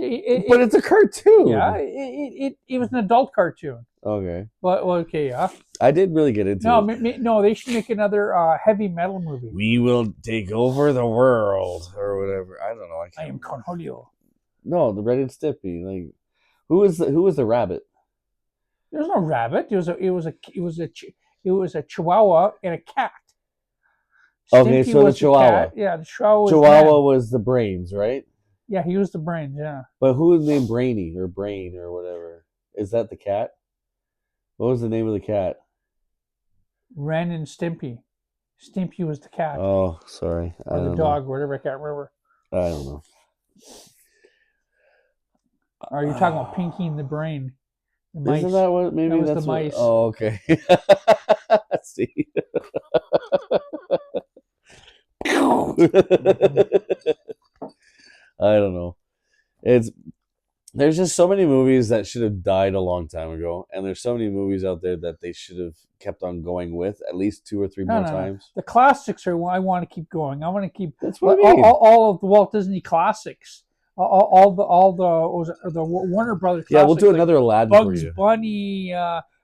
But it's a cartoon. Yeah, it was an adult cartoon. Okay. But okay, yeah. I did really get into No, it. no, they should make another heavy metal movie. We will take over the world or whatever. I don't know. I am Cornholio. No, the Ren and Stimpy. Like, who was the rabbit? There was no rabbit. It was a Chihuahua and a cat. Okay, Stimpy so the was Chihuahua. cat. Yeah, the Chihuahua was Chihuahua was the brains, right? Yeah, he was the brains. Yeah. But who was named Brainy or Brain or whatever? Is that the cat? What was the name of the cat? Ren and Stimpy. Stimpy was the cat. Oh, sorry. Or the dog, or whatever. I can't remember. I don't know. Or are you talking about Pinky and the Brain? The mice. Isn't that what? Maybe that was that's the mice. Oh, okay. See. I don't know. There's just so many movies that should have died a long time ago, and there's so many movies out there that they should have kept on going with at least 2 or 3 more times. The classics are what I want to keep going. I want to keep. That's what I mean. All of the Walt Disney classics. All the Warner Brothers classics. Yeah, we'll do another Aladdin for you. Bugs Bunny.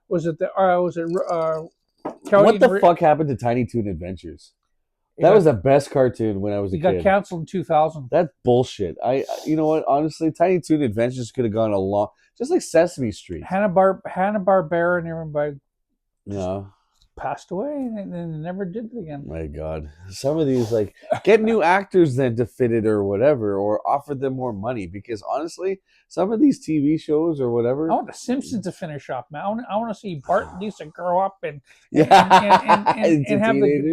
What the fuck happened to Tiny Toon Adventures? That was the best cartoon when I was a kid. It got canceled in 2000. That's bullshit. You know what? Honestly, Tiny Toon Adventures could have gone a long, just like Sesame Street. Hanna-Barbera and everybody passed away and then never did it again. My God, some of these get new actors then to fit it or whatever, or offer them more money, because honestly, some of these TV shows or whatever. I want The Simpsons to finish up, man. I want to see Bart and Lisa grow up and have the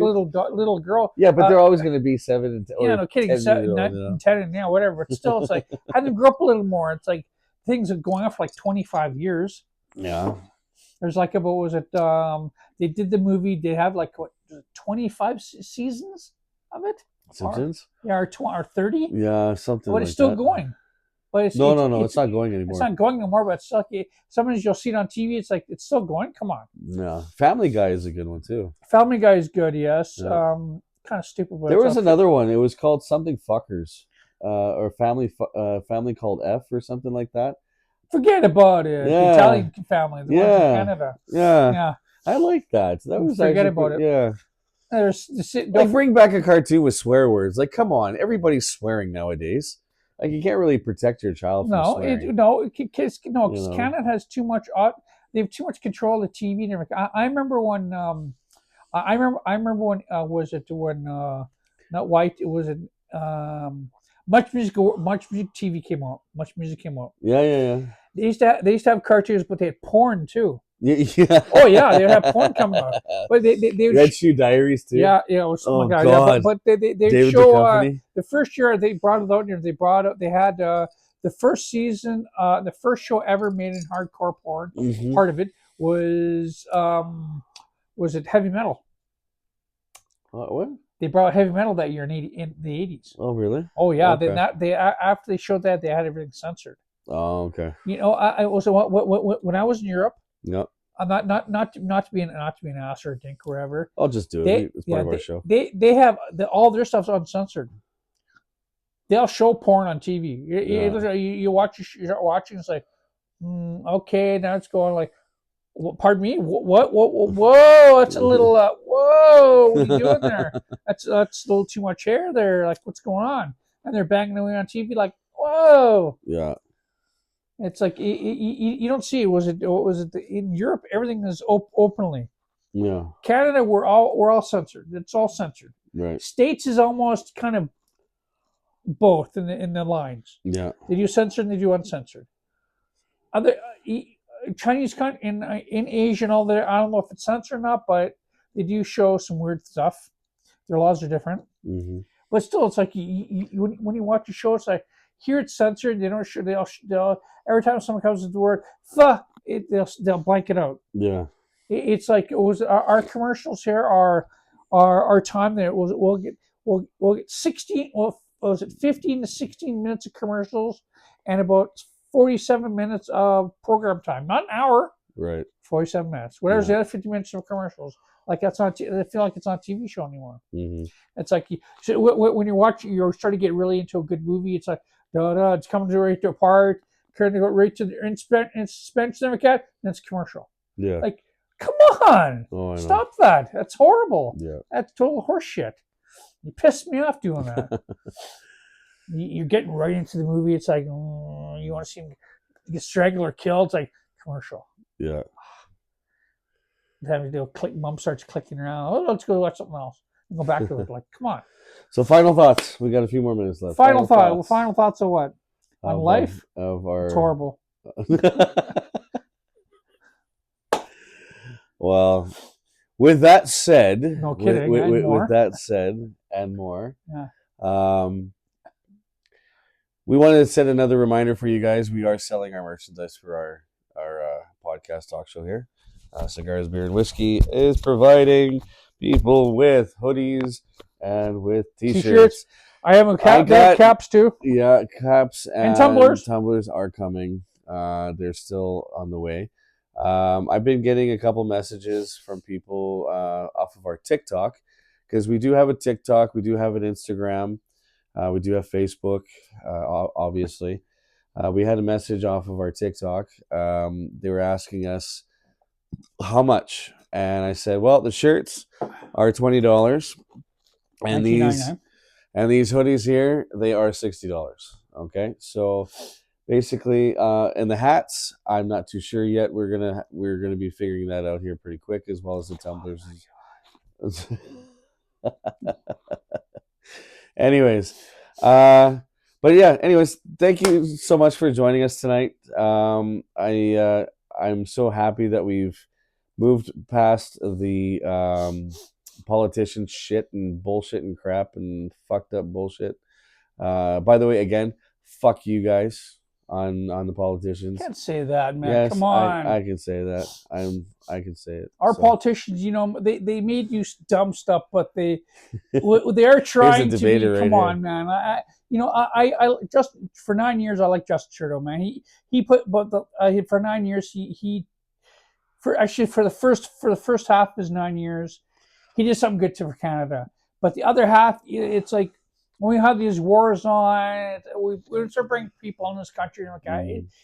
little girl. Yeah, but they're always going to be 7 and 10. Yeah, no kidding, 7, 9, 10, and whatever. But still, it's like have them grow up a little more. It's like things are going on for 25 years. Yeah. There's they did the movie. They have 25 seasons of it. Simpsons? Or 30? Yeah, something. But it's still going. But it's not going anymore. It's not going anymore. But it's sometimes you'll see it on TV. It's still going. Come on. Yeah, Family Guy is a good one too. Family Guy is good. Yes. Yeah. Kind of stupid. But there was another one. It was called something Fuckers, or Family Called F or something like that. Forget about it. Yeah. The Italian family, the ones in Canada. Yeah. I like that. That was forget about it. Yeah. Don't bring back a cartoon with swear words. Come on, everybody's swearing nowadays. You can't really protect your child from swearing. Because Canada has too much. They have too much control of the TV and everything. I remember when. I remember when was it when not White? It was Much Music TV came out. Much Music came out. Yeah. They used to have cartoons, but they had porn too. Yeah. Oh yeah, they would have porn coming out. But they Red Shoe Diaries too. Yeah. It was, oh my God. God. Yeah, but they show the first year they brought it out. They had the first season, the first show ever made in hardcore porn. Mm-hmm. Part of it was it Heavy Metal? What? They brought Heavy Metal that year in the 80s. Oh really? Oh yeah. Okay. Then after they showed that, they had everything censored. Oh okay. I was when I was in Europe. Yep. I'm not to be an ass or a dink or whatever. I'll just do it. It's part of our show. They have all their stuff's uncensored. They'll show porn on TV. You start watching. It's like, okay, now it's going pardon me. What? Whoa! That's a little. Whoa! What are you doing there? That's a little too much hair there. What's going on? And they're banging away on TV. Whoa! Yeah. It's you don't see it. Was it in Europe? Everything is openly. Yeah. Canada, we're all censored. It's all censored. Right. States is almost kind of both in the lines. Yeah. They do censored and they do uncensored. Other Chinese in Asia and all that. I don't know if it's censored or not, but they do show some weird stuff. Their laws are different. Mm-hmm. But still, it's when you watch a show, it's like. Here it's censored. They don't show. They'll every time someone comes with the word "fuh," they'll blank it out. Yeah. It's like it was our commercials here. Our time there we'll get 16. Well, was it 15 to 16 minutes of commercials and about 47 minutes of program time? Not an hour. Right. 47 minutes. Whatever's the other 50 minutes of commercials. like that's not. I feel like it's not a TV show anymore. Hmm. It's like when you watch, you're starting to get really into a good movie. It's like it's coming to right to a part, turning to go right to the suspension like that, and it's commercial. Yeah. Like, come on, Oh, I know. stop that. That's horrible. Yeah. That's total horseshit. You pissed me off doing that. You're getting right into the movie. It's like, you want to see him get strangled or killed. It's like commercial. Yeah. Having to do a click, mom starts clicking around. Oh, let's go watch something else. And go back to it. Like, come on. So final thoughts. We got a few more minutes left. Final thoughts of what? On life? Of our. It's horrible. Well, with that said, No kidding. with that said, and more, Yeah. we wanted to set another reminder for you guys. We are selling our merchandise for our podcast talk show here. Cigars, Beer, and Whiskey is providing people with hoodies and with t-shirts. I have caps too. Yeah, caps and tumblers. Tumblers are coming. They're still on the way. I've been getting a couple messages from people off of our TikTok, because we do have a TikTok, we do have an Instagram, we do have Facebook, obviously. We had a message off of our TikTok. They were asking us how much, and I said, well, the shirts are $20, and these hoodies here, they are $60. Okay, so basically, and the hats, I'm not too sure yet. We're gonna be figuring that out here pretty quick, as well as the tumblers. Anyways, but yeah. Anyways, thank you so much for joining us tonight. I'm so happy that we've moved past the politician shit and bullshit and crap and fucked up bullshit. By the way, again, fuck you guys on the politicians. You can't say that, man. Yes, come on. I can say that. I can say it. Our politicians, they made you dumb stuff, but they are trying to be. Come on, man. I just for 9 years I like Justin Trudeau, man. He put for 9 years for the first half of his 9 years, he did something good for Canada. But the other half, it's like when we have these wars on, we start bringing people in this country, and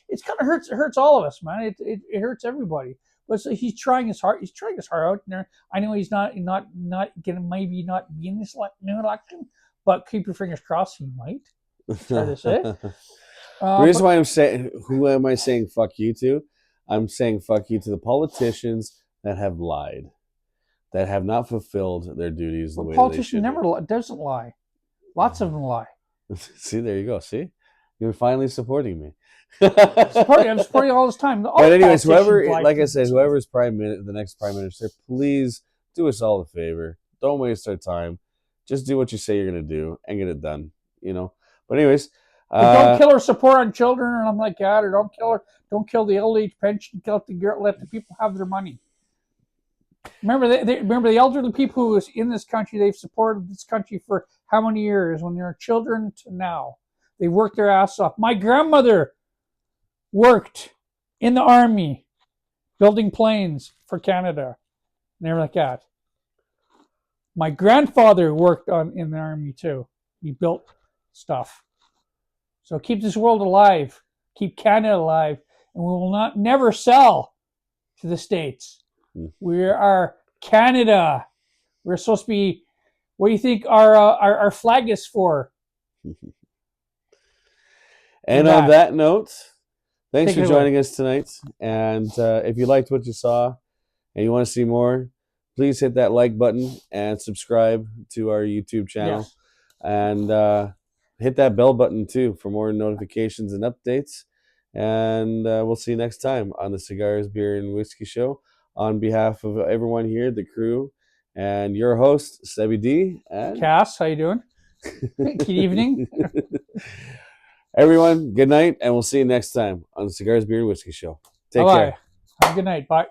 it kind of hurts all of us, man. It hurts everybody. But so he's trying his heart. He's trying his heart out there. I know he's not gonna maybe not be in this new election, but keep your fingers crossed. He might. Try to say. The reason why I'm saying, who am I saying fuck you to? I'm saying fuck you to the politicians that have lied, that have not fulfilled their duties the way they should. Politician never doesn't lie. Lots of them lie. See, there you go. See, you're finally supporting me. I'm supporting all this time. But anyways, whoever, like I said, whoever's the next prime minister, please do us all a favor. Don't waste our time. Just do what you say you're gonna do and get it done. But anyways, don't kill or support on children or something like that, or don't kill the old age pension. Let the people have their money. Remember the elderly people who was in this country. They've supported this country for how many years? When they're children to now, they worked their ass off. My grandmother worked in the army, building planes for Canada, and everything like that. My grandfather worked in the army too. He built stuff. So keep this world alive, keep Canada alive, and we will never sell to the States. We are Canada. We're supposed to be. What do you think our flag is for? And on that note, thanks for joining us tonight. And if you liked what you saw and you want to see more, please hit that like button and subscribe to our YouTube channel. Yes. And hit that bell button too for more notifications and updates. And we'll see you next time on the Cigars, Beer, and Whiskey Show. On behalf of everyone here, the crew, and your host, Sebby D. And Cass, how you doing? Good evening. Everyone, good night, and we'll see you next time on the Cigars, Beer, and Whiskey Show. Take care. Have a good night. Bye.